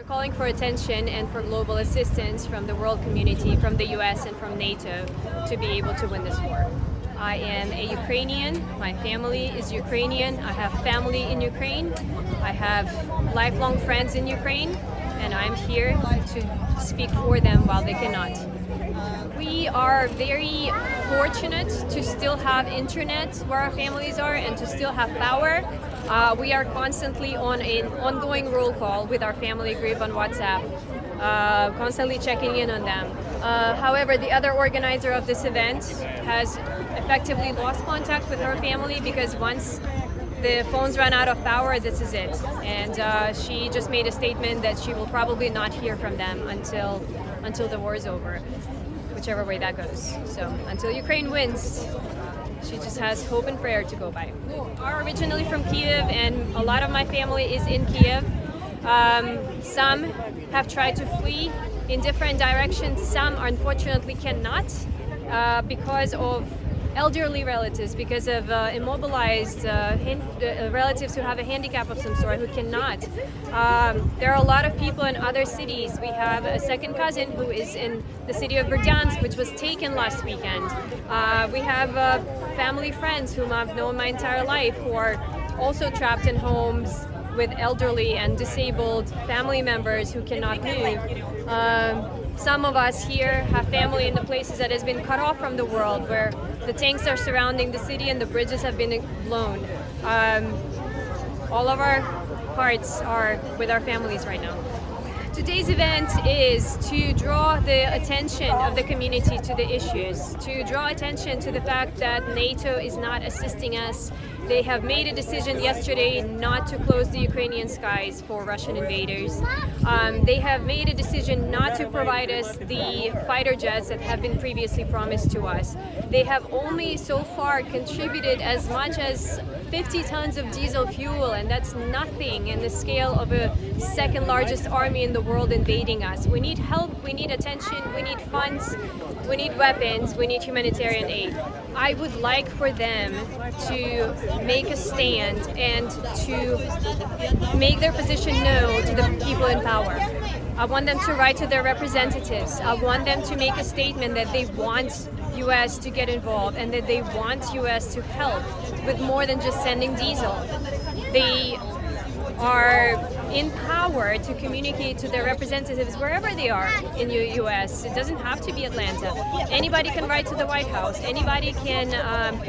calling for attention and for global assistance from the world community, from the US and from NATO to be able to win this war. I am a Ukrainian, my family is Ukrainian, I have family in Ukraine, I have lifelong friends in Ukraine, and I'm here to speak for them while they cannot. We are very fortunate to still have internet where our families are and to still have power. We are constantly on an ongoing roll call with our family group on WhatsApp, constantly checking in on them. However, the other organizer of this event has effectively lost contact with her family because once the phones run out of power, this is it. And she just made a statement that she will probably not hear from them until the war is over, whichever way that goes. So until Ukraine wins, she just has hope and prayer to go by. We are originally from Kiev, and a lot of my family is in Kiev. Some have tried to flee in different directions. Some unfortunately cannot because of elderly relatives, because of immobilized relatives who have a handicap of some sort, who cannot. There are a lot of people in other cities. We have a second cousin who is in the city of Berdyansk, which was taken last weekend. We have family friends whom I've known my entire life who are also trapped in homes with elderly and disabled family members who cannot move. Some of us here have family in the places that has been cut off from the world, where the tanks are surrounding the city and the bridges have been blown. All of our hearts are with our families right now. Today's event is to draw the attention of the community to the issues, to draw attention to the fact that NATO is not assisting us. They have made a decision yesterday not to close the Ukrainian skies for Russian invaders. They have made a decision not to provide us the fighter jets that have been previously promised to us. They have only so far contributed as much as 50 tons of diesel fuel, and that's nothing in the scale of a second largest army in the world invading us. We need help, we need attention, we need funds, we need weapons, we need humanitarian aid. I would like for them to make a stand and to make their position known to the people in power. I want them to write to their representatives. I want them to make a statement that they want US to get involved and that they want US to help with more than just sending diesel. They are in power to communicate to their representatives wherever they are in the US. It doesn't have to be Atlanta. Anybody can write to the White House. Anybody can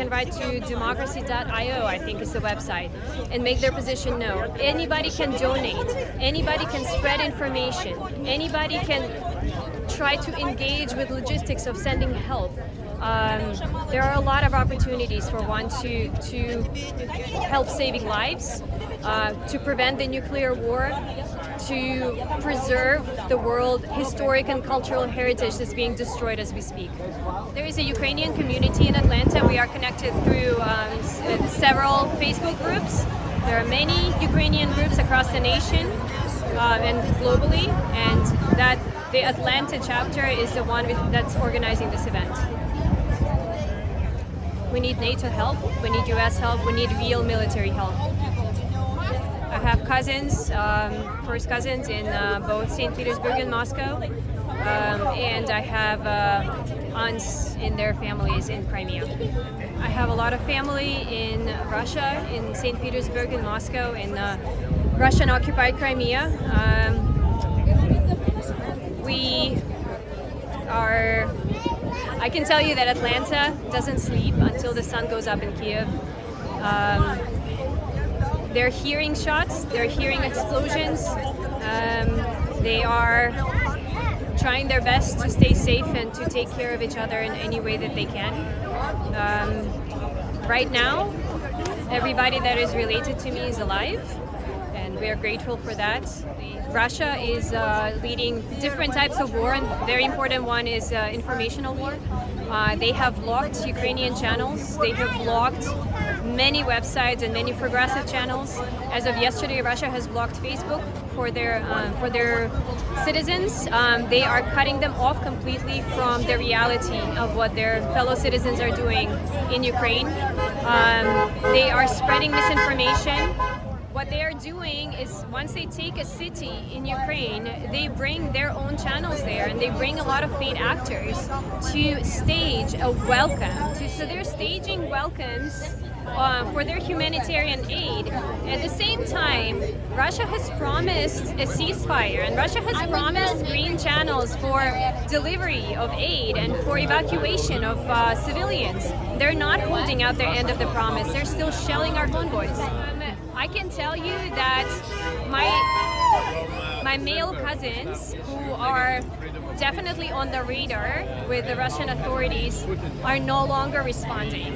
write to democracy.io, I think is the website, and make their position known. Anybody can donate. Anybody can spread information. Anybody can try to engage with logistics of sending help. There are a lot of opportunities for one to help saving lives, to prevent the nuclear war, to preserve the world historic and cultural heritage that's being destroyed as we speak. There is a Ukrainian community in Atlanta. We are connected through several Facebook groups. There are many Ukrainian groups across the nation and globally, and that the Atlanta chapter is the one that's organizing this event. We need NATO help, we need US help, we need real military help. I have cousins, first cousins in both St. Petersburg and Moscow, and I have aunts in their families in Crimea. I have a lot of family in Russia, in St. Petersburg and Moscow, in Russian-occupied Crimea. I can tell you that Atlanta doesn't sleep until the sun goes up in Kiev. They're hearing shots, they're hearing explosions. They are trying their best to stay safe and to take care of each other in any way that they can. Right now, everybody that is related to me is alive, and we are grateful for that. Russia is leading different types of war, and a very important one is informational war. They have blocked Ukrainian channels. They have blocked many websites and many progressive channels. As of yesterday, Russia has blocked Facebook for their citizens. They are cutting them off completely from the reality of what their fellow citizens are doing in Ukraine. They are spreading misinformation. what they are doing is once they take a city in Ukraine, they bring their own channels there and they bring a lot of paid actors to stage a welcome. So they're staging welcomes for their humanitarian aid. At the same time, Russia has promised a ceasefire and Russia has promised green channels for delivery of aid and for evacuation of civilians. They're not holding out their end of the promise. They're still shelling our convoys. I can tell you that my male cousins, who are definitely on the radar with the Russian authorities, are no longer responding.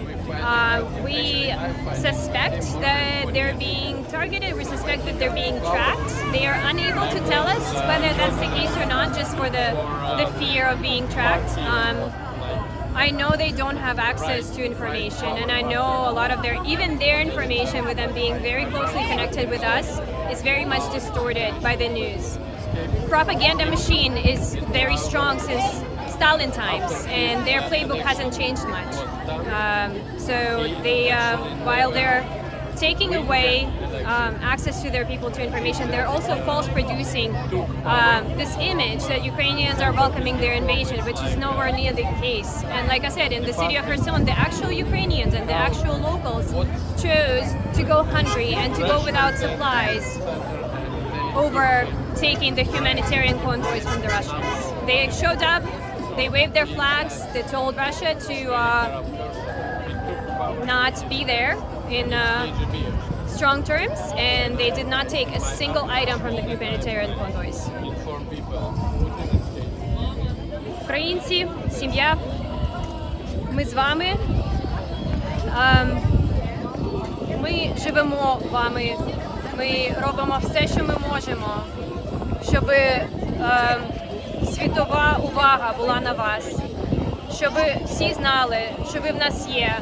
We suspect that they're being targeted. We suspect that they're being tracked. They are unable to tell us whether that's the case or not, just for the fear of being tracked. I know they don't have access to information, and I know a lot of even their information, with them being very closely connected with us, is very much distorted by the news. Propaganda machine is very strong since Stalin times, and their playbook hasn't changed much. So they, while they're taking away access to their people to information, they're also false producing this image that Ukrainians are welcoming their invasion, which is nowhere near the case. And like I said, in the city of Kherson, the actual Ukrainians and the actual locals chose to go hungry and to go without supplies over taking the humanitarian convoys from the Russians. They showed up, they waved their flags, they told Russia to not be there in strong terms, and they did not take a single item from the humanitarian convoys. Українці, сім'я, ми з вами. Ми живемо вами. Ми робимо все, що ми можемо, щоб світова увага була на вас, щоб всі знали, що ви в нас є,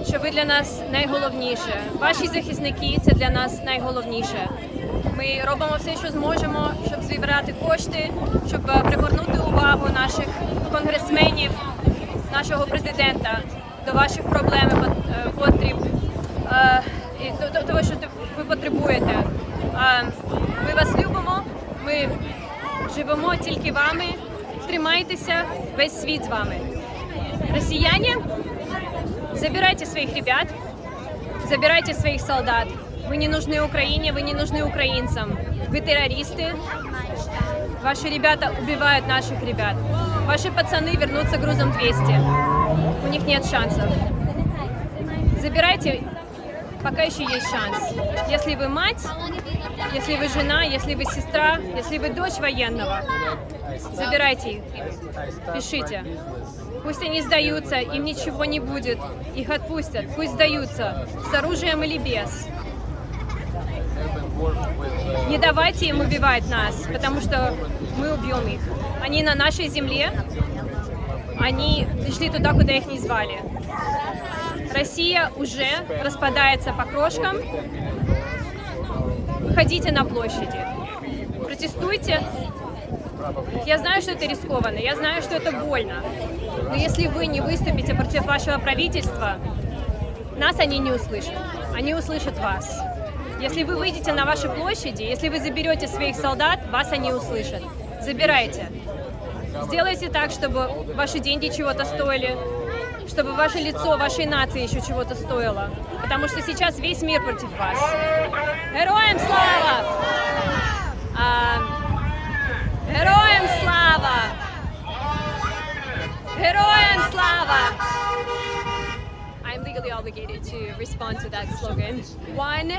що ви для нас найголовніше. Ваші захисники – це для нас найголовніше. Ми робимо все, що зможемо, щоб зібрати кошти, щоб привернути увагу наших конгресменів, нашого президента до ваших проблем, потреб, і до того, що ви потребуєте. Ми вас любимо, ми живемо тільки вами, тримайтеся, весь світ з вами. Росіяне, забирайте своих ребят, забирайте своих солдат. Вы не нужны Украине, вы не нужны украинцам. Вы террористы. Ваши ребята убивают наших ребят. Ваши пацаны вернутся грузом 200. У них нет шансов. Забирайте, пока еще есть шанс. Если вы мать, если вы жена, если вы сестра, если вы дочь военного, забирайте их, пишите. Пусть они сдаются, им ничего не будет, их отпустят, пусть сдаются, с оружием или без. Не давайте им убивать нас, потому что мы убьем их. Они на нашей земле, они пришли туда, куда их не звали. Россия уже распадается по крошкам. Выходите на площади, протестуйте. Я знаю, что это рискованно, я знаю, что это больно. Но если вы не выступите против вашего правительства, нас они не услышат. Они услышат вас. Если вы выйдете на ваши площади, если вы заберете своих солдат, вас они услышат. Забирайте. Сделайте так, чтобы ваши деньги чего-то стоили, чтобы ваше лицо вашей нации еще чего-то стоило. Потому что сейчас весь мир против вас. Героям слава! Героям слава! Героям слава! I'm legally obligated to respond to that slogan. One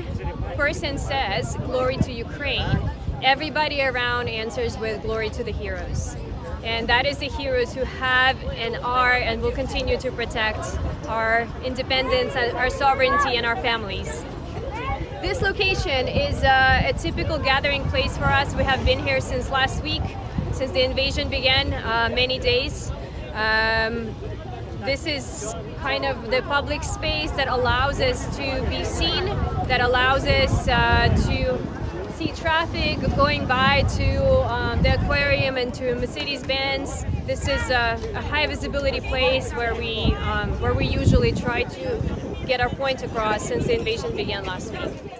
person says, "Glory to Ukraine." Everybody around answers with "Glory to the heroes." And that is the heroes who have and are and will continue to protect our independence, our sovereignty, and our families. This location is a typical gathering place for us. We have been here since last week, since the invasion began, many days. This is kind of the public space that allows us to be seen, that allows us to see traffic going by to the aquarium and to Mercedes-Benz. This is a high visibility place where we usually try to get our point across since the invasion began last week.